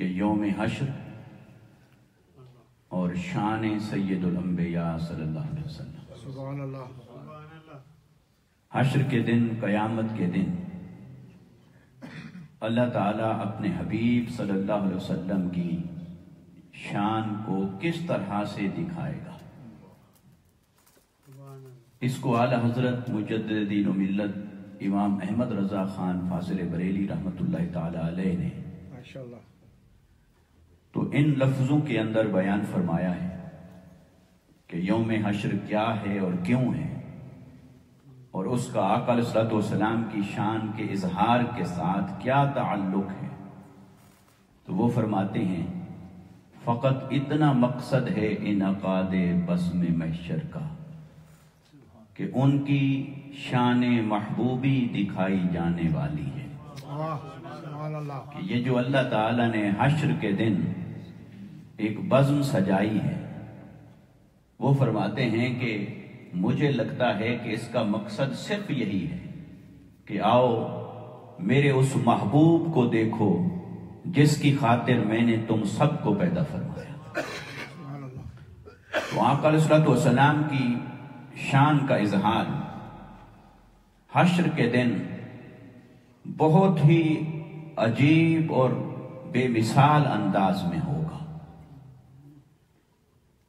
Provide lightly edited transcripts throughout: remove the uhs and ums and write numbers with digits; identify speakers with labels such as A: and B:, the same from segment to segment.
A: کہ یوم حشر اور شان سید الانبیاء صلی اللہ علیہ وسلم،
B: سبحان اللہ،
A: حشر کے دن، قیامت کے دن اللہ تعالیٰ اپنے حبیب صلی اللہ علیہ وسلم کی شان کو کس طرح سے دکھائے گا؟ اس کو اعلی حضرت مجدد دین و ملت امام احمد رضا خان فاضل بریلی رحمۃ اللہ تعالی علیہ نے
B: ماشاءاللہ
A: تو ان لفظوں کے اندر بیان فرمایا ہے کہ یوم حشر کیا ہے اور کیوں ہے، اور اس کا آقا علیہ الصلوۃ والسلام کی شان کے اظہار کے ساتھ کیا تعلق ہے۔ تو وہ فرماتے ہیں فقط اتنا مقصد ہے انعقاد بزم محشر کا کہ ان کی شان محبوبی دکھائی جانے والی ہے،
B: سبحان اللہ،
A: کہ یہ جو اللہ تعالیٰ نے حشر کے دن ایک بزم سجائی ہے، وہ فرماتے ہیں کہ مجھے لگتا ہے کہ اس کا مقصد صرف یہی ہے کہ آؤ میرے اس محبوب کو دیکھو جس کی خاطر میں نے تم سب کو پیدا فرمایا۔
B: سبحان اللہ،
A: تو آقا علیہ الصلوۃ والسلام کی شان کا اظہار حشر کے دن بہت ہی عجیب اور بے مثال انداز میں ہوگا۔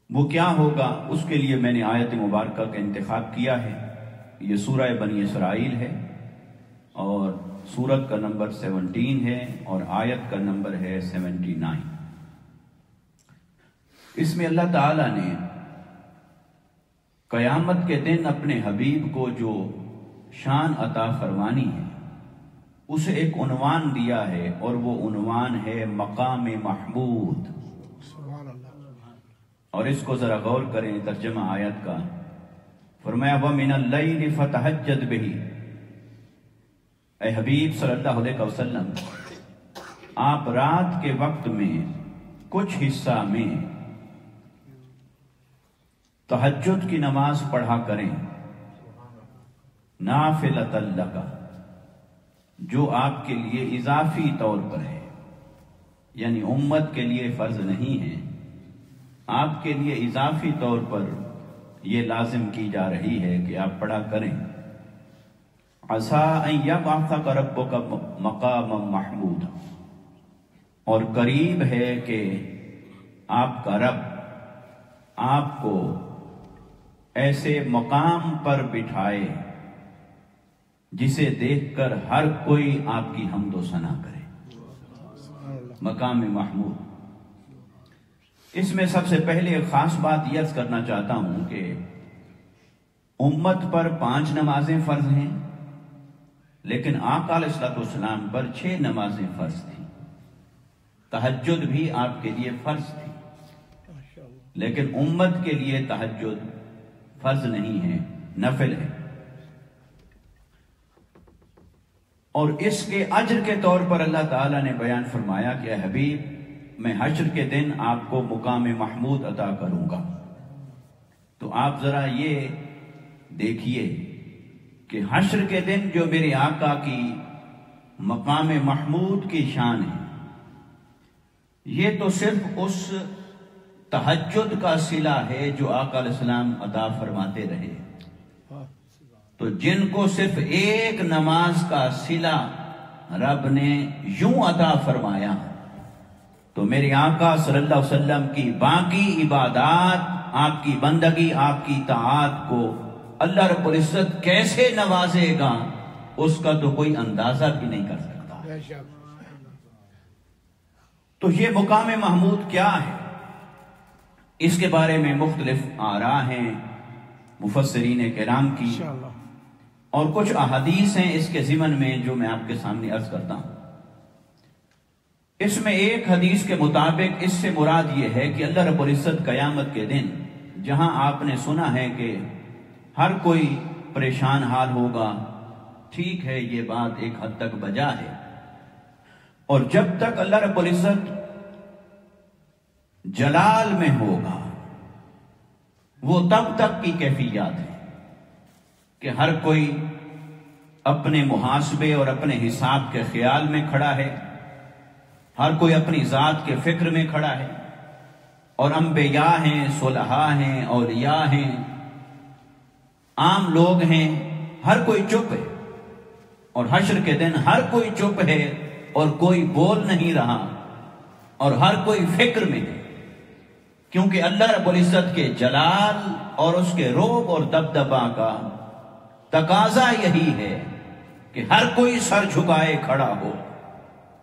A: وہ کیا ہوگا؟ اس کے لیے میں نے آیت مبارکہ کا انتخاب کیا ہے۔ یہ سورہ بنی اسرائیل ہے اور سورت کا نمبر 17 ہے اور آیت کا نمبر ہے 79۔ اس میں اللہ تعالیٰ نے قیامت کے دن اپنے حبیب کو جو شان عطا فرمانی ہے اسے ایک عنوان دیا ہے، اور وہ عنوان ہے مقام محمود۔
B: سبحان اللہ،
A: اور اس کو ذرا غور کریں، ترجمہ آیت کا فرمایا وَمِنَ اللَّيْلِ فَتَهَجَّدْ بِهِ، اے حبیب صلی اللہ علیہ وسلم آپ رات کے وقت میں کچھ حصہ میں تہجد کی نماز پڑھا کریں، نافلۃ لک، جو آپ کے لیے اضافی طور پر ہے، یعنی امت کے لیے فرض نہیں ہے، آپ کے لیے اضافی طور پر یہ لازم کی جا رہی ہے کہ آپ پڑھا کریں۔ عسیٰ ان یبعثک ربک مقاما محمودا، اور قریب ہے کہ آپ کا رب آپ کو ایسے مقام پر بٹھائے جسے دیکھ کر ہر کوئی آپ کی حمد و ثنا کرے، مقام محمود۔ اس میں سب سے پہلے ایک خاص بات یہ عرض کرنا چاہتا ہوں کہ امت پر 5 نمازیں فرض ہیں، لیکن آقا علیہ الصلوۃ والسلام پر 6 نمازیں فرض تھیں۔ تہجد بھی آپ کے لیے فرض تھی، لیکن امت کے لیے تہجد فرض نہیں ہے، نفل ہے۔ اور اس کے اجر کے طور پر اللہ تعالیٰ نے بیان فرمایا کہ اے حبیب میں حشر کے دن آپ کو مقام محمود عطا کروں گا۔ تو آپ ذرا یہ دیکھیے کہ حشر کے دن جو میرے آقا کی مقام محمود کی شان ہے، یہ تو صرف اس تہجد کا صلہ ہے جو آقا علیہ السلام عطا فرماتے رہے۔ تو جن کو صرف ایک نماز کا صلہ رب نے یوں عطا فرمایا، تو میرے آقا صلی اللہ علیہ وسلم کی باقی عبادات، آپ کی بندگی، آپ کی طاعات کو اللہ رب العزت کیسے نوازے گا اس کا تو کوئی اندازہ بھی نہیں کر سکتا۔ تو یہ مقام محمود کیا ہے؟ اس کے بارے میں مختلف آراء ہیں مفسرین کرام کی، اور کچھ احادیث ہیں اس کے ضمن میں جو میں آپ کے سامنے عرض کرتا ہوں۔ اس میں ایک حدیث کے مطابق اس سے مراد یہ ہے کہ اللہ رب العزت قیامت کے دن، جہاں آپ نے سنا ہے کہ ہر کوئی پریشان حال ہوگا، ٹھیک ہے یہ بات ایک حد تک بجا ہے، اور جب تک اللہ رب العزت جلال میں ہوگا وہ تب تک کی کیفیات ہے کہ ہر کوئی اپنے محاسبے اور اپنے حساب کے خیال میں کھڑا ہے، ہر کوئی اپنی ذات کے فکر میں کھڑا ہے، اور انبیاء ہیں، صلحاء ہیں، اولیاء ہیں، عام لوگ ہیں، ہر کوئی چپ ہے، اور حشر کے دن ہر کوئی چپ ہے اور کوئی بول نہیں رہا، اور ہر کوئی فکر میں ہے، کیونکہ اللہ رب العزت کے جلال اور اس کے رعب اور دبدبا کا تقاضا یہی ہے کہ ہر کوئی سر جھکائے کھڑا ہو،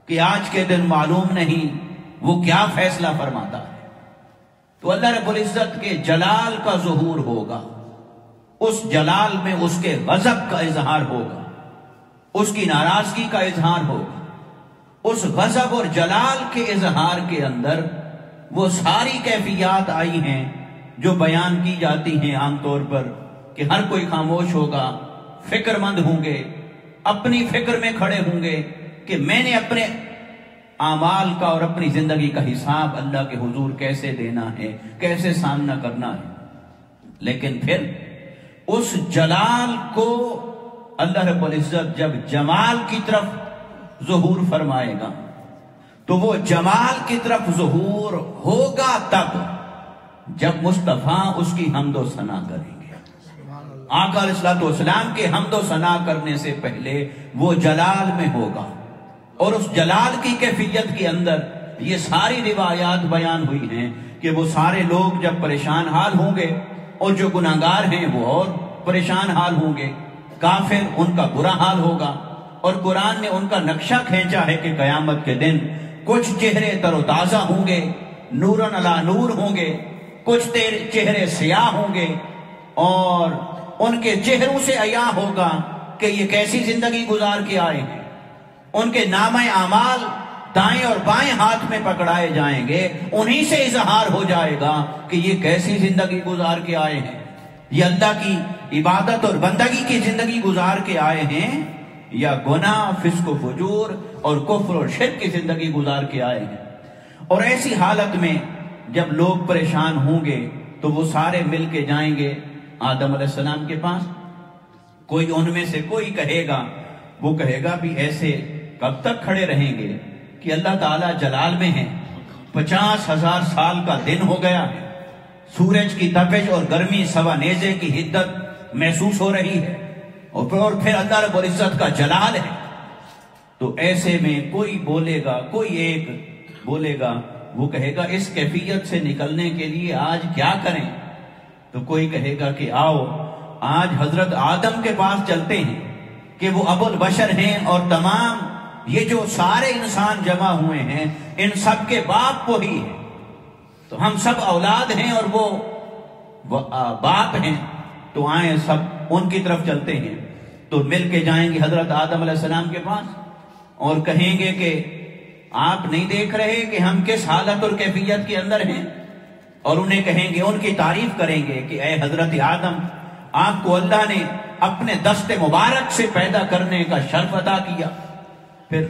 A: کہ آج کے دن معلوم نہیں وہ کیا فیصلہ فرماتا ہے۔ تو اللہ رب العزت کے جلال کا ظہور ہوگا، اس جلال میں اس کے غضب کا اظہار ہوگا، اس کی ناراضگی کا اظہار ہوگا۔ اس غضب اور جلال کے اظہار کے اندر وہ ساری کیفیات آئی ہیں جو بیان کی جاتی ہیں عام طور پر، کہ ہر کوئی خاموش ہوگا، فکر مند ہوں گے، اپنی فکر میں کھڑے ہوں گے کہ میں نے اپنے اعمال کا اور اپنی زندگی کا حساب اللہ کے حضور کیسے دینا ہے، کیسے سامنا کرنا ہے۔ لیکن پھر اس جلال کو اللہ رب العزت جب جمال کی طرف ظہور فرمائے گا تو وہ جمال کی طرف ظہور ہوگا تب جب مصطفیٰ اس کی حمد و ثنا کریں گے۔ آقا علیہ الصلوۃ والسلام کے حمد و ثنا کرنے سے پہلے وہ جلال میں ہوگا، اور اس جلال کی کیفیت کے اندر یہ ساری روایات بیان ہوئی ہیں کہ وہ سارے لوگ جب پریشان حال ہوں گے، اور جو گناہگار ہیں وہ اور پریشان حال ہوں گے، کافر ان کا برا حال ہوگا، اور قرآن نے ان کا نقشہ کھینچا ہے کہ قیامت کے دن کچھ چہرے تر و تازہ ہوں گے، نورن علی نور ہوں گے، کچھ چہرے سیاہ ہوں گے، اور ان کے چہروں سے عیاں ہوگا کہ یہ کیسی زندگی گزار کے آئے ہیں۔ ان کے نامہ اعمال دائیں اور بائیں ہاتھ میں پکڑائے جائیں گے، انہی سے اظہار ہو جائے گا کہ یہ کیسی زندگی گزار کے آئے ہیں، یہ اللہ کی عبادت اور بندگی کی زندگی گزار کے آئے ہیں یا گناہ، فسق و فجور اور کفر اور شرک کی زندگی گزار کے آئے ہیں۔ اور ایسی حالت میں جب لوگ پریشان ہوں گے تو وہ سارے مل کے جائیں گے آدم علیہ السلام کے پاس۔ کوئی ان میں سے کوئی کہے گا، وہ کہے گا بھی ایسے کب تک کھڑے رہیں گے کہ اللہ تعالیٰ جلال میں ہیں، 50,000 سال کا دن ہو گیا ہے، سورج کی تپش اور گرمی سوا نیزے کی حدت محسوس ہو رہی ہے، اور پھر اللہ رب العزت کا جلال ہے۔ تو ایسے میں کوئی بولے گا، کوئی ایک بولے گا، وہ کہے گا اس کیفیت سے نکلنے کے لیے آج کیا کریں؟ تو کوئی کہے گا کہ آؤ آج حضرت آدم کے پاس چلتے ہیں کہ وہ ابو البشر ہیں، اور تمام یہ جو سارے انسان جمع ہوئے ہیں ان سب کے باپ وہی ہے، تو ہم سب اولاد ہیں اور وہ باپ ہیں، تو آئیں سب ان کی طرف چلتے ہیں۔ تو مل کے جائیں گے حضرت آدم علیہ السلام کے پاس اور کہیں گے کہ آپ نہیں دیکھ رہے کہ ہم کس حالت اور کیفیت کے اندر ہیں، اور انہیں کہیں گے، ان کی تعریف کریں گے کہ اے حضرت آدم، آپ کو اللہ نے اپنے دست مبارک سے پیدا کرنے کا شرف عطا کیا، پھر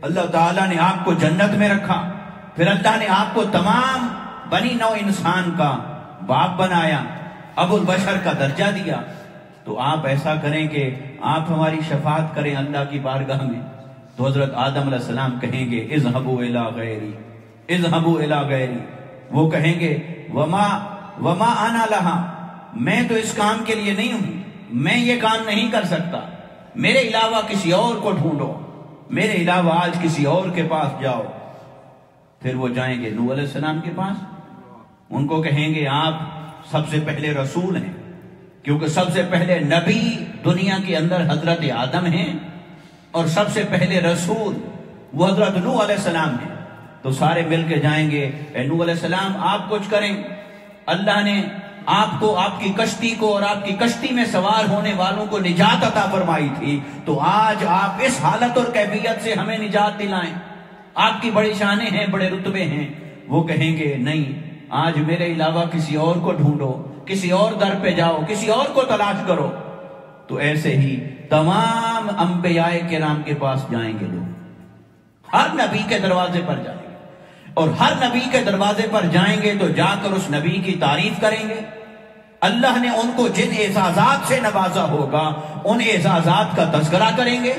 A: اللہ تعالیٰ نے آپ کو جنت میں رکھا، پھر اللہ نے آپ کو تمام بنی نوع انسان کا باپ بنایا، ابو البشر کا درجہ دیا، تو آپ ایسا کریں کہ آپ ہماری شفاعت کریں اللہ کی بارگاہ میں۔ تو حضرت آدم علیہ السلام کہیں گے اذهبوا الى غیری، اذهبوا الى غیری، وہ کہیں گے وما انا لها، میں تو اس کام کے لیے نہیں ہوں، میں یہ کام نہیں کر سکتا، میرے علاوہ کسی اور کو ڈھونڈو، میرے علاوہ آج کسی اور کے پاس جاؤ۔ پھر وہ جائیں گے نوح علیہ السلام کے پاس، ان کو کہیں گے آپ سب سے پہلے رسول ہیں، کیونکہ سب سے پہلے نبی دنیا کے اندر حضرت آدم ہیں، اور سب سے پہلے رسول وہ حضرت نوح علیہ السلام ہیں۔ تو سارے مل کے جائیں گے، اے نوح علیہ السلام آپ کچھ کریں، اللہ نے آپ کو، آپ کی کشتی کو اور آپ کی کشتی میں سوار ہونے والوں کو نجات عطا فرمائی تھی، تو آج آپ اس حالت اور کیفیت سے ہمیں نجات دلائیں، آپ کی بڑی شانیں ہیں، بڑے رتبے ہیں۔ وہ کہیں گے نہیں، آج میرے علاوہ کسی اور کو ڈھونڈو، کسی اور در پہ جاؤ، کسی اور کو تلاش کرو۔ تو ایسے ہی تمام انبیاء کرام کے پاس جائیں گے لوگ، ہر نبی کے دروازے پر جائیں گے، اور ہر نبی کے دروازے پر جائیں گے تو جا کر اس نبی کی تعریف کریں گے۔ اللہ نے ان کو جن اعزازات سے نوازا ہوگا ان اعزازات کا تذکرہ کریں گے،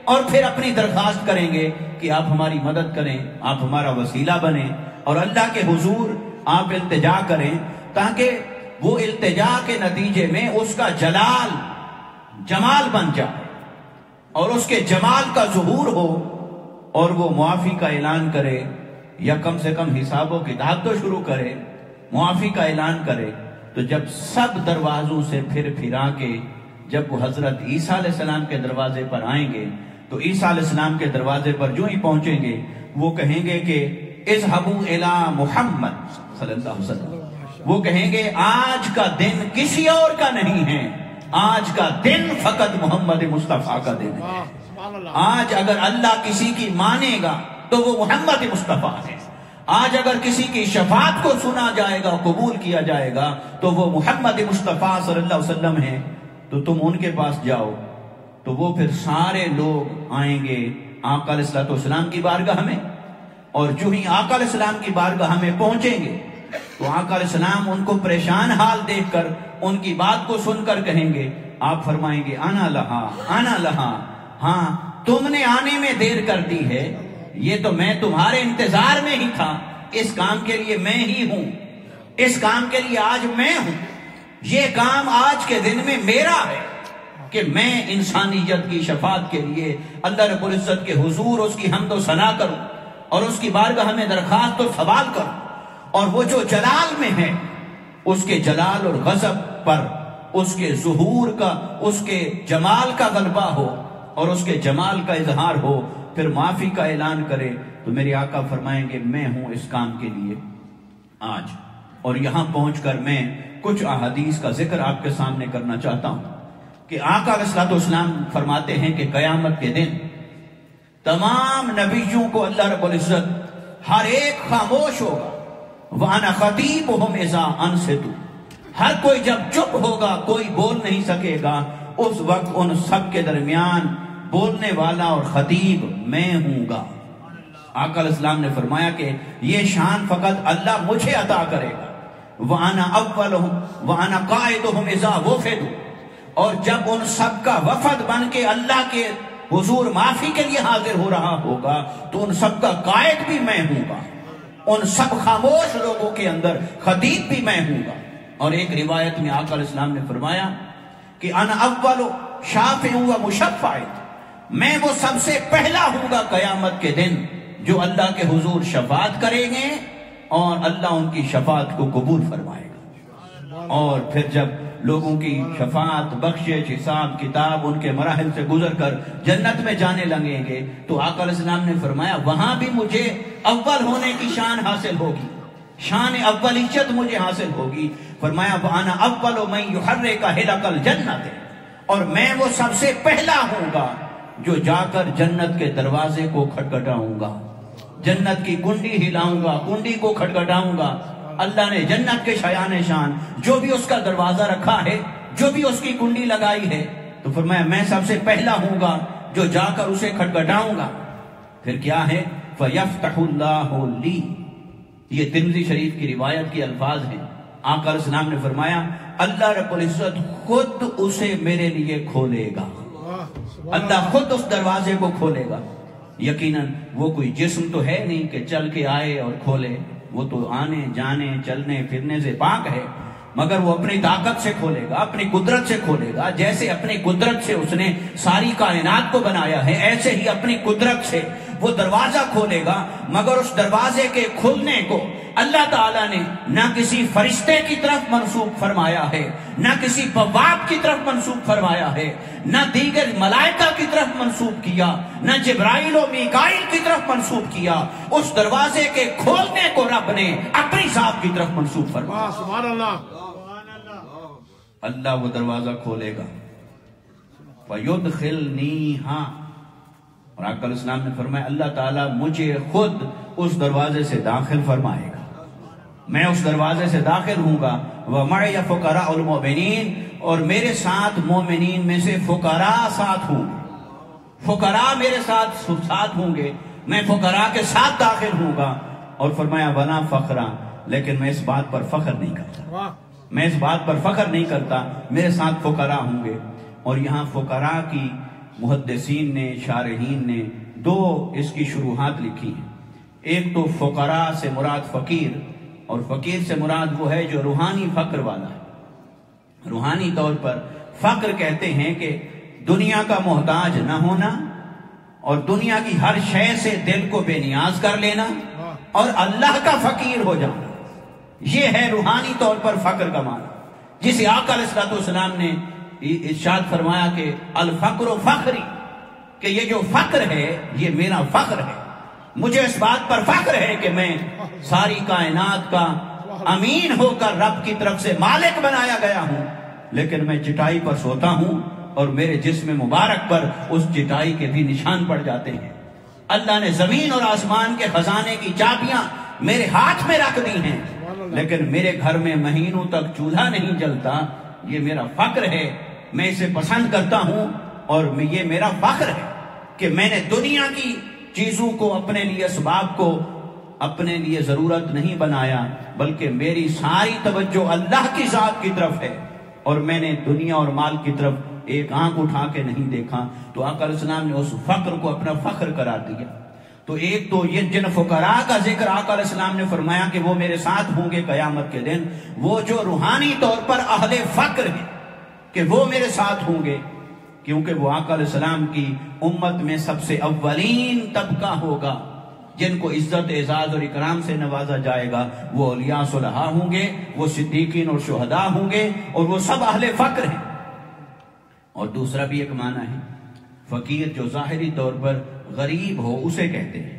A: اور پھر اپنی درخواست کریں گے کہ آپ ہماری مدد کریں، آپ ہمارا وسیلہ بنیں، اور اللہ کے حضور آپ التجا کریں، تاکہ وہ التجا کے نتیجے میں اس کا جمال بن جائے اور اس کے جمال کا ظہور ہو، اور وہ معافی کا اعلان کرے، یا کم سے کم حساب و کتاب تو شروع کرے، معافی کا اعلان کرے۔ تو جب سب دروازوں سے پھرا کے جب وہ حضرت عیسیٰ علیہ السلام کے دروازے پر آئیں گے، تو عیسیٰ علیہ السلام کے دروازے پر جو ہی پہنچیں گے وہ کہیں گے کہ اذهبوا الی محمد صلی اللہ علیہ وسلم، وہ کہیں گے آج کا دن کسی اور کا نہیں ہے، آج کا دن فقط محمد مصطفیٰ کا دن ہے۔ آج اگر اللہ کسی کی مانے گا تو وہ محمد مصطفیٰ ہے، آج اگر کسی کی شفاعت کو سنا جائے گا، قبول کیا جائے گا، تو وہ محمد مصطفیٰ صلی اللہ علیہ وسلم ہے۔ تو تم ان کے پاس جاؤ، تو وہ پھر سارے لوگ آئیں گے آقا علیہ السلام کی بارگاہ میں، اور جو ہی آقا علیہ السلام کی بارگاہ میں پہنچیں گے تو آقا علیہ السلام ان کو پریشان حال دیکھ کر، ان کی بات کو سن کر کہیں گے، آپ فرمائیں گے انا لہا، ہاں تم نے آنے میں دیر کر دی ہے، یہ تو میں تمہارے انتظار میں ہی تھا، اس کام کے لیے میں ہی ہوں، اس کام کے لیے آج میں ہوں، یہ کام آج کے دن میں میرا ہے کہ میں انسانیت کی شفاعت کے لیے اللہ رب العزت کے حضور اس کی حمد و ثنا کروں، اور اس کی بارگاہ میں درخواست و سوال کروں، اور وہ جو جلال میں ہے اس کے جلال اور غضب پر اس کے ظہور کا، اس کے جمال کا غلبہ ہو اور اس کے جمال کا اظہار ہو، پھر معافی کا اعلان کرے۔ تو میرے آقا فرمائیں گے میں ہوں اس کام کے لیے آج۔ اور یہاں پہنچ کر میں کچھ احادیث کا ذکر آپ کے سامنے کرنا چاہتا ہوں کہ آقا علیہ السلام فرماتے ہیں کہ قیامت کے دن تمام نبیوں کو اللہ رب العزت ہر ایک خاموش ہوگا، وَأَنَا خَطِيبُهُمْ إِذَا أَنْصِتُوا، ہر کوئی جب چپ ہوگا، کوئی بول نہیں سکے گا، اس وقت ان سب کے درمیان بولنے والا اور خطیب میں ہوں گا۔ آقا علیہ السلام نے فرمایا کہ یہ شان فقط اللہ مجھے عطا کرے گا، وَأَنَا أَوَّلُهُمْ وَأَنَا قَائِدُهُمْ إِذَا وُفِدُوا، اور جب ان سب کا وفد بن کے اللہ کے حضور معافی کے لیے حاضر ہو رہا ہوگا تو ان سب کا قائد بھی میں ہوں گا، ان سب خاموش لوگوں کے اندر خطیب بھی میں ہوں گا۔ اور ایک روایت میں آقا علیہ السلام نے فرمایا کہ انا اول شافع و مشفع، میں وہ سب سے پہلا ہوں گا قیامت کے دن جو اللہ کے حضور شفاعت کریں گے اور اللہ ان کی شفاعت کو قبول فرمائے گا۔ اور پھر جب لوگوں کی شفاعت، بخشش، حساب کتاب ان کے مراحل سے گزر کر جنت میں جانے لگیں گے تو آقا علیہ السلام نے فرمایا وہاں بھی مجھے اول ہونے کی شان حاصل ہوگی، شان اولیت مجھے حاصل ہوگی۔ فرمایا وَأَنَا أَوَّلُ مَن يُحَرِّكَ حِلَقَ الْجَنَّةِ، اور میں وہ سب سے پہلا ہوں گا جو جا کر جنت کے دروازے کو کھٹکھٹاؤں گا، جنت کی کنڈی ہلاؤں گا، کنڈی کو کھٹکھٹاؤں گا۔ اللہ نے جنت کے شایان شان جو بھی اس کا دروازہ رکھا ہے، جو بھی اس کی کنڈی لگائی ہے، تو فرمایا میں سب سے پہلا ہوں گا جو جا کر اسے کھٹکھٹاؤں گا۔ پھر کیا ہے؟ فَيَفْتَحُ اللَّهُ لِي، یہ ترمذی شریف کی روایت کے الفاظ ہیں۔ آقا علیہ السلام نے فرمایا اللہ رب العزت خود اسے میرے لیے کھولے گا، اللہ خود اس دروازے کو کھولے گا۔ یقیناً وہ کوئی جسم تو ہے نہیں کہ چل کے آئے اور کھولے، وہ تو آنے جانے چلنے پھرنے سے پاک ہے، مگر وہ اپنی طاقت سے کھولے گا، اپنی قدرت سے کھولے گا۔ جیسے اپنی قدرت سے اس نے ساری کائنات کو بنایا ہے، ایسے ہی اپنی قدرت سے وہ دروازہ کھولے گا، مگر اس دروازے کے کھلنے کو اللہ تعالیٰ نے نہ کسی فرشتے کی طرف منسوب فرمایا ہے، نہ کسی بواب کی طرف منسوب فرمایا ہے، نہ دیگر ملائکہ کی طرف منسوب کیا، نہ جبرائیل و میکائیل کی طرف منسوب کیا۔ اس دروازے کے کھولنے کو رب نے اپنی ذات کی طرف منسوب فرمایا۔
B: سبحان اللہ،
A: اللہ وہ دروازہ کھولے گا، فَيُدْخِلْنِيهَا، اور آقا علیہ السلام نے فرمایا اللہ تعالیٰ مجھے خود اس دروازے سے داخل فرمائے گا، میں اس دروازے سے داخل ہوں گا۔ وَمَعِيَ فُقَرَاءُ الْمُؤْمِنِينَ، اور میرے ساتھ مومنین میں سے فقراء ساتھ ہوں گے، فقراء میرے ساتھ ہوں گے، میں فقراء کے ساتھ داخل ہوں گا۔ اور فرمایا وَلَا فَخْرًا، لیکن میں اس بات پر فخر نہیں کرتا، میں اس بات پر فخر نہیں کرتا، میرے ساتھ فقراء ہوں گے۔ اور یہاں فقراء کی محدثین نے، شارحین نے دو اس کی شروحات لکھی ہیں۔ ایک تو فقراء سے مراد فقیر، اور فقیر سے مراد وہ ہے جو روحانی فقر والا ہے۔ روحانی طور پر فقر کہتے ہیں کہ دنیا کا محتاج نہ ہونا اور دنیا کی ہر شے سے دل کو بے نیاز کر لینا اور اللہ کا فقیر ہو جانا، یہ ہے روحانی طور پر فقر کا معنی، جسے آقا علیہ الصلوۃ والسلام نے ارشاد فرمایا کہ الفقر فخری، کہ یہ جو فقر ہے یہ میرا فخر ہے، مجھے اس بات پر فخر ہے کہ میں ساری کائنات کا امین ہو کر رب کی طرف سے مالک بنایا گیا ہوں، لیکن میں چٹائی پر سوتا ہوں اور میرے جسم مبارک پر اس چٹائی کے بھی نشان پڑ جاتے ہیں۔ اللہ نے زمین اور آسمان کے خزانے کی چابیاں میرے ہاتھ میں رکھ دی ہیں، لیکن میرے گھر میں مہینوں تک چولہا نہیں جلتا، یہ میرا فخر ہے، میں اسے پسند کرتا ہوں، اور یہ میرا فخر ہے کہ میں نے دنیا کی چیزوں کو اپنے لیے، اسباب کو اپنے لیے ضرورت نہیں بنایا، بلکہ میری ساری توجہ اللہ کی ذات کی طرف ہے، اور میں نے دنیا اور مال کی طرف ایک آنکھ اٹھا کے نہیں دیکھا۔ تو آقا علیہ السلام نے اس فقر کو اپنا فخر قرار دیا۔ تو ایک تو یہ جن فقراء کا ذکر آقا علیہ السلام نے فرمایا کہ وہ میرے ساتھ ہوں گے قیامت کے دن، وہ جو روحانی طور پر اہل فقر ہیں کہ وہ میرے ساتھ ہوں گے، کیونکہ وہ آقا علیہ السلام کی امت میں سب سے اولین طبقہ ہوگا جن کو عزت، اعزاز اور اکرام سے نوازا جائے گا۔ وہ اولیاء صلحاء ہوں گے، وہ صدیقین اور شہداء ہوں گے، اور وہ سب اہل فقر ہیں۔ اور دوسرا بھی ایک معنی ہے، فقیر جو ظاہری طور پر غریب ہو اسے کہتے ہیں،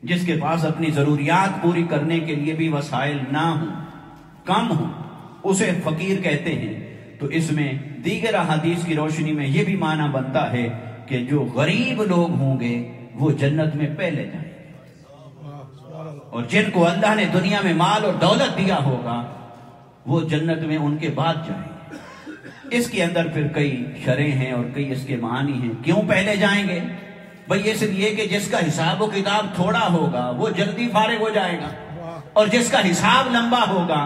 A: جس کے پاس اپنی ضروریات پوری کرنے کے لیے بھی وسائل نہ ہوں، کم ہوں، اسے فقیر کہتے ہیں۔ تو اس میں دیگر احادیث کی روشنی میں یہ بھی معنی بنتا ہے کہ جو غریب لوگ ہوں گے وہ جنت میں پہلے جائیں گے، اور جن کو اللہ نے دنیا میں مال اور دولت دیا ہوگا وہ جنت میں ان کے بعد جائیں گے۔ اس کے اندر پھر کئی شرح ہیں اور کئی اس کے معنی ہیں۔ کیوں پہلے جائیں گے؟ بھئی اس لیے کہ جس کا حساب و کتاب تھوڑا ہوگا وہ جلدی فارغ ہو جائے گا، اور جس کا حساب لمبا ہوگا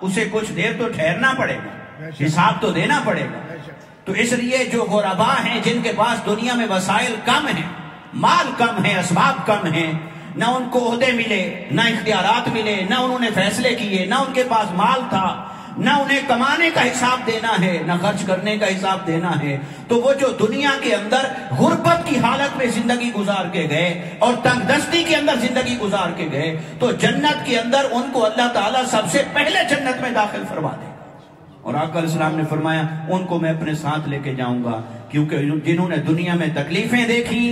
A: اسے کچھ دیر تو ٹھہرنا پڑے گا، حساب تو دینا پڑے گا۔ تو اس لیے جو غرباء ہیں، جن کے پاس دنیا میں وسائل کم ہیں، مال کم ہے، اسباب کم ہیں، نہ ان کو عہدے ملے، نہ اختیارات ملے، نہ انہوں نے فیصلے کیے، نہ ان کے پاس مال تھا، نہ انہیں کمانے کا حساب دینا ہے، نہ خرچ کرنے کا حساب دینا ہے، تو وہ جو دنیا کے اندر غربت کی حالت میں زندگی گزار کے گئے اور تنگ دستی کے اندر زندگی گزار کے گئے، تو جنت کے اندر ان کو اللہ تعالیٰ سب سے پہلے جنت میں داخل فرما دے گا۔ اور آقا علیہ السلام نے فرمایا ان کو میں اپنے ساتھ لے کے جاؤں گا، کیونکہ جنہوں نے دنیا میں تکلیفیں دیکھی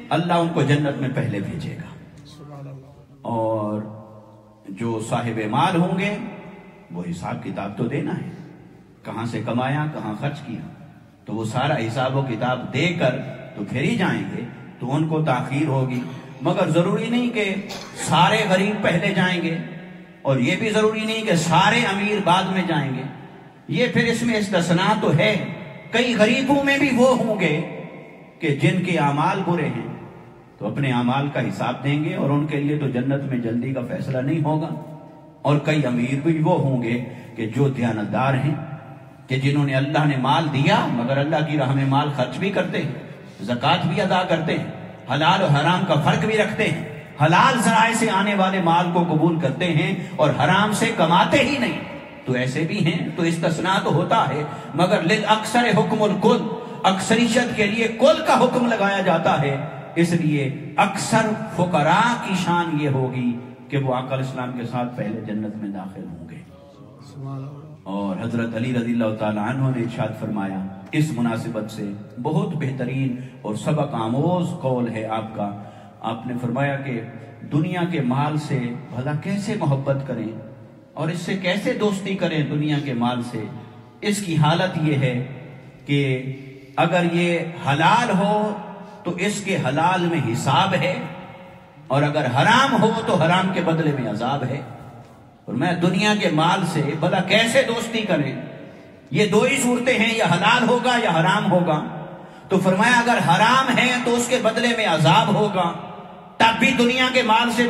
A: اللہ ان کو جنت میں پہلے بھیجے گا۔ اور جو صاحب مال ہوں گے وہ حساب کتاب تو دینا ہے، کہاں سے کمایا، کہاں خرچ کیا، تو وہ سارا حساب و کتاب دے کر تو پھر ہی جائیں گے، تو ان کو تاخیر ہوگی۔ مگر ضروری نہیں کہ سارے غریب پہلے جائیں گے، اور یہ بھی ضروری نہیں کہ سارے امیر بعد میں جائیں گے، یہ پھر اس میں استثناء تو ہے۔ کئی غریبوں میں بھی وہ ہوں گے کہ جن کے اعمال برے ہیں، تو اپنے اعمال کا حساب دیں گے اور ان کے لیے تو جنت میں جلدی کا فیصلہ نہیں ہوگا۔ اور کئی امیر بھی وہ ہوں گے کہ جو دیانتدار ہیں، کہ جنہوں نے اللہ نے مال دیا مگر اللہ کی راہ میں مال خرچ بھی کرتے ہیں، زکوٰۃ بھی ادا کرتے ہیں، حلال اور حرام کا فرق بھی رکھتے ہیں، حلال ذرائع سے آنے والے مال کو قبول کرتے ہیں اور حرام سے کماتے ہی نہیں، تو ایسے بھی ہیں۔ تو استثناء تو ہوتا ہے، مگر للأکثر حکم الکل، اکثریت کے لیے کل کا حکم لگایا جاتا ہے۔ اس لیے اکثر فقراء کی شان یہ ہوگی کہ وہ آقا علیہ السلام کے ساتھ پہلے جنت میں داخل ہوں گے۔ اور حضرت علی رضی اللہ تعالی عنہ نے ارشاد فرمایا اس مناسبت سے، بہت بہترین اور سبق آموز قول ہے آپ کا۔ آپ نے فرمایا کہ دنیا کے مال سے بھلا کیسے محبت کریں اور اس سے کیسے دوستی کریں دنیا کے مال سے۔ اس کی حالت یہ ہے کہ اگر یہ حلال ہو تو اس کے حلال میں حساب ہے، اور اگر حرام ہو تو حرام کے بدلے میں عذاب ہے۔ اور میں دنیا کے مال سے بھلا کیسے دوستی کریں؟ یہ دو ہی صورتیں ہیں، یا حلال ہوگا یا حرام ہوگا۔ تو فرمایا اگر حرام ہے تو اس کے بدلے میں عذاب ہوگا، تب بھی دنیا کے مال سے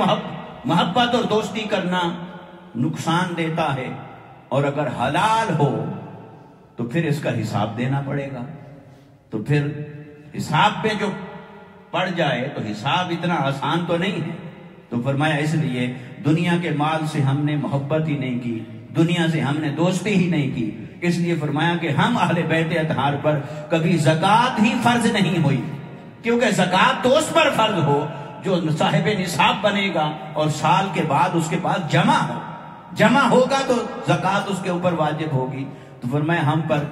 A: محبت اور دوستی کرنا نقصان دیتا ہے، اور اگر حلال ہو تو پھر اس کا حساب دینا پڑے گا۔ تو پھر حساب پہ جو پڑ جائے تو حساب اتنا آسان تو نہیں ہے. تو فرمایا اس لیے دنیا کے مال سے ہم نے محبت ہی نہیں کی, دنیا سے ہم نے دوستی ہی نہیں کی. اس لیے فرمایا کہ ہم اہل بیت اطہار پر کبھی زکوٰۃ ہی فرض نہیں ہوئی, کیونکہ زکوٰۃ تو اس پر فرض ہو جو صاحب نصاب بنے گا اور سال کے بعد اس کے پاس جمع ہوگا تو زکوٰۃ اس کے اوپر واجب ہوگی. تو فرمایا ہم پر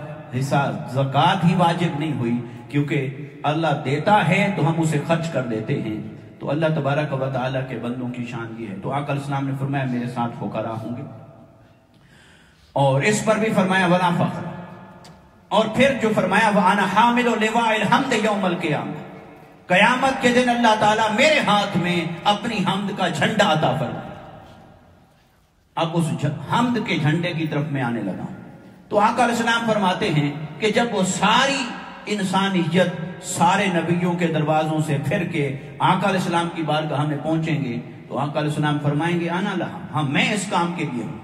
A: زکوٰۃ ہی واجب نہیں ہوئی, کیونکہ اللہ دیتا ہے تو ہم اسے خرچ کر دیتے ہیں. تو اللہ تبارک و تعالیٰ کے بندوں کی شان یہ ہے. تو آقا علیہ السلام نے فرمایا میرے ساتھ فقراء ہوں گے, اور اس پر بھی فرمایا ولا فخر. اور پھر جو فرمایا وَأَنَا حَامِلُ لِوَاءِ الْحَمْدِ يَوْمَ الْقِيَامَةِ, قیامت کے دن اللہ تعالیٰ میرے ہاتھ میں اپنی حمد کا جھنڈا عطا فرمائے. اب اس حمد کے جھنڈے کی طرف میں آنے لگا. تو آقا علیہ السلام فرماتے ہیں کہ جب وہ ساری انسانیت سارے نبیوں کے دروازوں سے پھر کے آقا علیہ السلام کی بارگاہ میں پہنچیں گے تو آقا علیہ السلام فرمائیں گے انا لہا, ہاں میں اس کام کے لیے ہوں.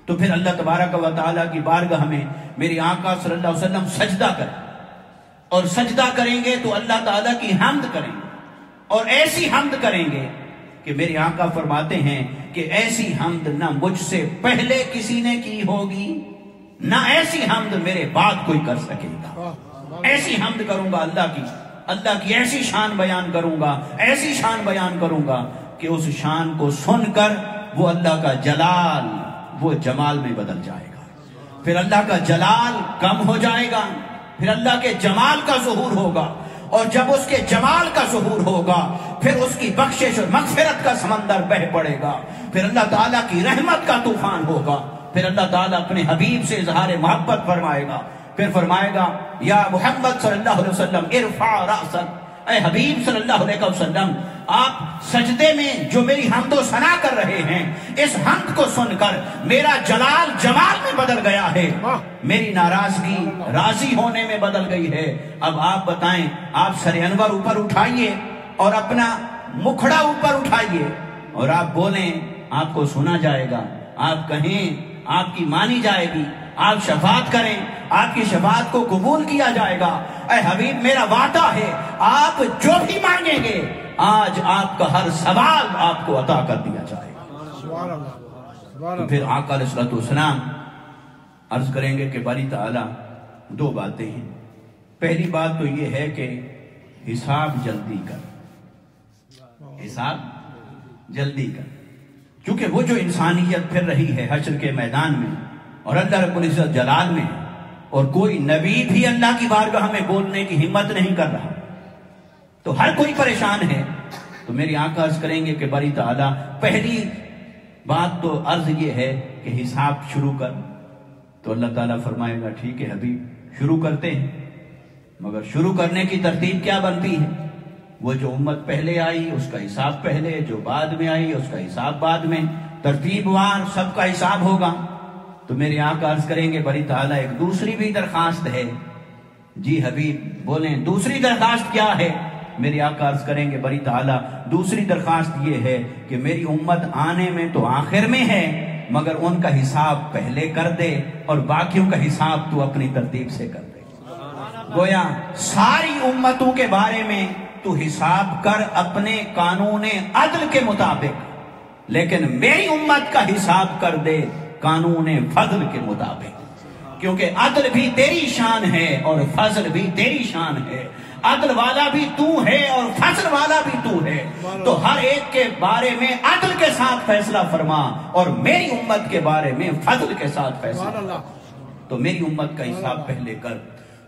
A: تو پھر اللہ تبارک و تعالیٰ کی بارگاہ میں میری آقا صلی اللہ علیہ وسلم سجدہ کریں, اور سجدہ کریں گے تو اللہ تعالیٰ کی حمد کریں گے, اور ایسی حمد کریں گے کہ میرے آقا فرماتے ہیں کہ ایسی حمد نہ مجھ سے پہلے کسی نے کی ہوگی, نہ ایسی حمد میرے بعد کوئی کر سکے گا. ایسی حمد کروں گا اللہ کی ایسی شان بیان کروں گا, ایسی شان بیان کروں گا کہ اس شان کو سن کر وہ اللہ کا جلال وہ جمال میں بدل جائے گا. پھر اللہ کا جلال کم ہو جائے گا, پھر اللہ کے جمال کا ظہور ہوگا, اور جب اس کے جمال کا ظہور ہوگا پھر اس کی بخشش اور مغفرت کا سمندر بہ پڑے گا, پھر اللہ تعالیٰ کی رحمت کا طوفان ہوگا, پھر اللہ تعالیٰ اپنے حبیب سے اظہار محبت فرمائے گا. پھر فرمائے گا یا محمد صلی اللہ علیہ وسلم ارفع رأسک, اے حبیب صلی اللہ علیہ وسلم آپ سجدے میں جو میری حمد و ثنا کر رہے ہیں اس حمد کو سن کر میرا جلال جمال میں بدل گیا ہے, میری ناراضگی راضی ہونے میں بدل گئی ہے. اب آپ بتائیں, آپ سر انور اوپر اٹھائیے اور اپنا مکھڑا اوپر اٹھائیے اور آپ بولیں, آپ کو سنا جائے گا, آپ کہیں آپ کی مانی جائے گی, آپ شفاعت کریں آپ کی شفاعت کو قبول کیا جائے گا. اے حبیب میرا وعدہ ہے آپ جو بھی مانگیں گے آج آپ کا ہر سوال آپ کو عطا کر دیا جائے گا.
B: سبحان اللہ.
A: تو پھر آقا علیہ السلام عرض کریں گے کہ باری تعالیٰ دو باتیں ہیں. پہلی بات تو یہ ہے کہ حساب جلدی کر, حساب جلدی کر, کیونکہ وہ جو انسانیت پھر رہی ہے حشر کے میدان میں اور اللہ رب العزت جلال میں, اور کوئی نبی بھی اللہ کی بارگاہ میں بولنے کی ہمت نہیں کر رہا, تو ہر کوئی پریشان ہے. تو میری آقا عرض کریں گے کہ باری تعالیٰ پہلی بات تو عرض یہ ہے کہ حساب شروع کر. تو اللہ تعالیٰ فرمائے گا ٹھیک ہے حبیب شروع کرتے ہیں, مگر شروع کرنے کی ترتیب کیا بنتی ہے؟ وہ جو امت پہلے آئی اس کا حساب پہلے, جو بعد میں آئی اس کا حساب بعد میں, ترتیب وار سب کا حساب ہوگا. تو میرے آقا عرض کریں گے باری تعالیٰ ایک دوسری بھی درخواست ہے. جی حبیب بولیں دوسری درخواست کیا ہے؟ میرے آقا عرض کریں گے باری تعالیٰ دوسری درخواست یہ ہے کہ میری امت آنے میں تو آخر میں ہے مگر ان کا حساب پہلے کر دے اور باقیوں کا حساب تو اپنی ترتیب سے کر دے. گویا ساری امتوں کے بارے میں تو حساب کر اپنے قانون عدل کے مطابق, لیکن میری امت کا حساب کر دے قانون فضل کے مطابق, کیونکہ عدل بھی تیری شان ہے اور فضل بھی تیری شان ہے. عدل والا بھی تو ہے اور فضل والا بھی تو ہے, تو ہر ایک کے بارے میں عدل کے ساتھ فیصلہ فرما اور میری امت کے بارے میں فضل کے ساتھ فیصلہ فرما. تو میری امت کا حساب پہلے کر.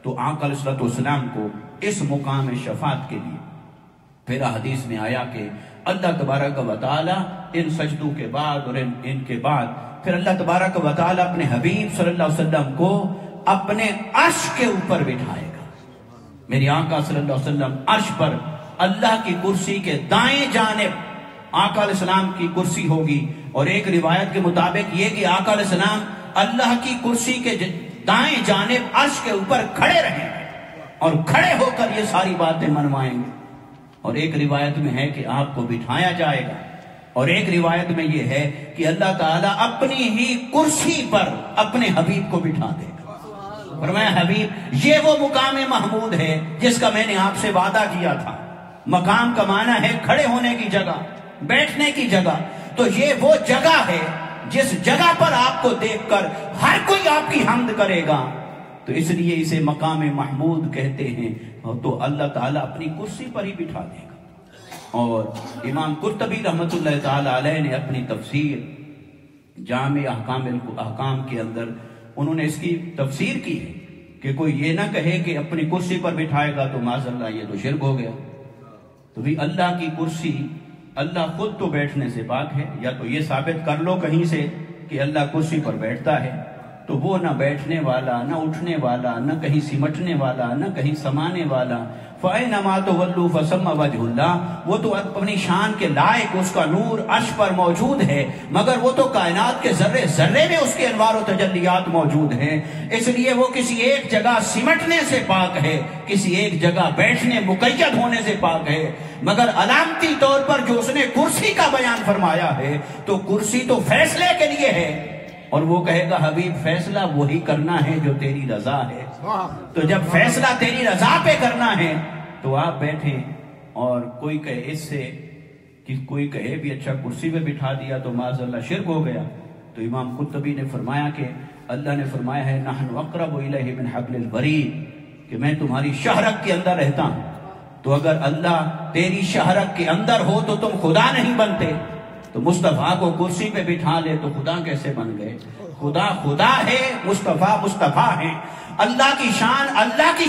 A: تو آقا علیہ السلام کو اس مقام شفاعت کے لیے پھر حدیث میں آیا کہ اللہ تبارک و تعالی ان سجدوں کے بعد اور ان کے بعد پھر اللہ تبارک و تعالی اپنے حبیب صلی اللہ علیہ وسلم کو اپنے عرش کے اوپر بٹھائے گا. میری آقا صلی اللہ علیہ وسلم عرش پر اللہ کی کرسی کے دائیں جانب آقا علیہ السلام کی کرسی ہوگی, اور ایک روایت کے مطابق یہ کہ آقا علیہ السلام اللہ کی کرسی کے دائیں جانب عرش کے اوپر کھڑے رہیں گے اور کھڑے ہو کر یہ ساری باتیں منوائیں گے. اور ایک روایت میں ہے کہ آپ کو بٹھایا جائے گا, اور ایک روایت میں یہ ہے کہ اللہ تعالیٰ اپنی ہی کرسی پر اپنے حبیب کو بٹھا دے گا. فرمایا حبیب یہ وہ مقام محمود ہے جس کا میں نے آپ سے وعدہ کیا تھا. مقام کا معنی ہے کھڑے ہونے کی جگہ، بیٹھنے کی جگہ. تو یہ وہ جگہ ہے جس جگہ پر آپ کو دیکھ کر ہر کوئی آپ کی حمد کرے گا. تو اس لیے اسے مقام محمود کہتے ہیں. تو اللہ تعالیٰ اپنی کرسی پر ہی بٹھا دے گا. اور امام قرطبی رحمۃ اللہ تعالی علیہ نے اپنی تفسیر جامع احکام کے اندر انہوں نے اس کی تفسیر کی ہے کہ کوئی یہ نہ کہے کہ اپنی کرسی پر بٹھائے گا تو معاذ اللہ یہ تو شرک ہو گیا. تو بھی اللہ کی کرسی، اللہ خود تو بیٹھنے سے پاک ہے. یا تو یہ ثابت کر لو کہیں سے کہ اللہ کرسی پر بیٹھتا ہے، تو وہ نہ بیٹھنے والا، نہ اٹھنے والا، نہ کہیں سمٹنے والا، نہ کہیں سمانے والا. فَأَيْنَمَا تُوَلُّوا فَثَمَّ وَجْهُ اللَّهِ، وہ تو اپنی شان کے لائق، اس کا نور عرش پر موجود ہے، مگر وہ تو کائنات کے ذرے ذرے میں اس کے انوار و تجلیات موجود ہیں. اس لیے وہ کسی ایک جگہ سمٹنے سے پاک ہے، کسی ایک جگہ بیٹھنے مقید ہونے سے پاک ہے. مگر علامتی طور پر جو اس نے کرسی کا بیان فرمایا ہے، تو کرسی تو فیصلے کے لیے ہے. اور وہ کہے گا حبیب فیصلہ وہی کرنا ہے جو تیری رضا ہے. تو جب فیصلہ تیری رضا پہ کرنا ہے تو آپ بیٹھیں. اور کوئی کہے اس سے کہ کوئی کہے بھی اچھا کرسی پہ بٹھا دیا تو معاذ اللہ شرک ہو گیا. تو امام قرطبی نے فرمایا کہ اللہ نے فرمایا ہے نحن اقرب الیہ من حبل الورید، کہ میں تمہاری شہرک کے اندر رہتا ہوں. تو اگر اللہ تیری شہرک کے اندر ہو تو تم خدا نہیں بنتے. تو مصطفیٰ کو کرسی پہ بٹھا لے تو خدا کیسے بن گئے؟ خدا خدا ہے، مصطفیٰ مصطفیٰ ہے. اللہ کی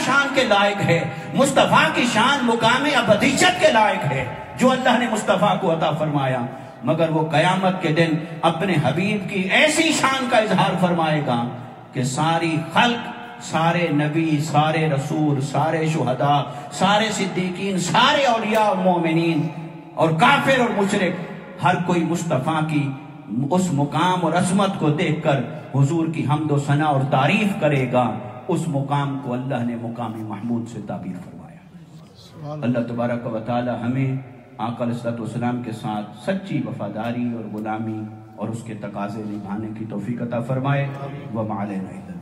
A: شان کے لائق ہے. مصطفیٰ کی شان مقام ابدیت کے لائق ہے جو اللہ نے مصطفیٰ کو عطا فرمایا. مگر وہ قیامت کے دن اپنے حبیب کی ایسی شان کا اظہار فرمائے گا کہ ساری خلق، سارے نبی، سارے رسول، سارے شہداء، سارے صدیقین، سارے اولیاء اور مومنین اور کافر اور مشرک، ہر کوئی مصطفیٰ کی اس مقام اور عظمت کو دیکھ کر حضور کی حمد و ثنا اور تعریف کرے گا. اس مقام کو اللہ نے مقام محمود سے تعبیر فرمایا. اللہ تبارک و تعالی ہمیں آقا علیہ الصلوۃ والسلام کے ساتھ سچی وفاداری اور غلامی اور اس کے تقاضے نبھانے کی توفیق عطا فرمائے. وما علینا الا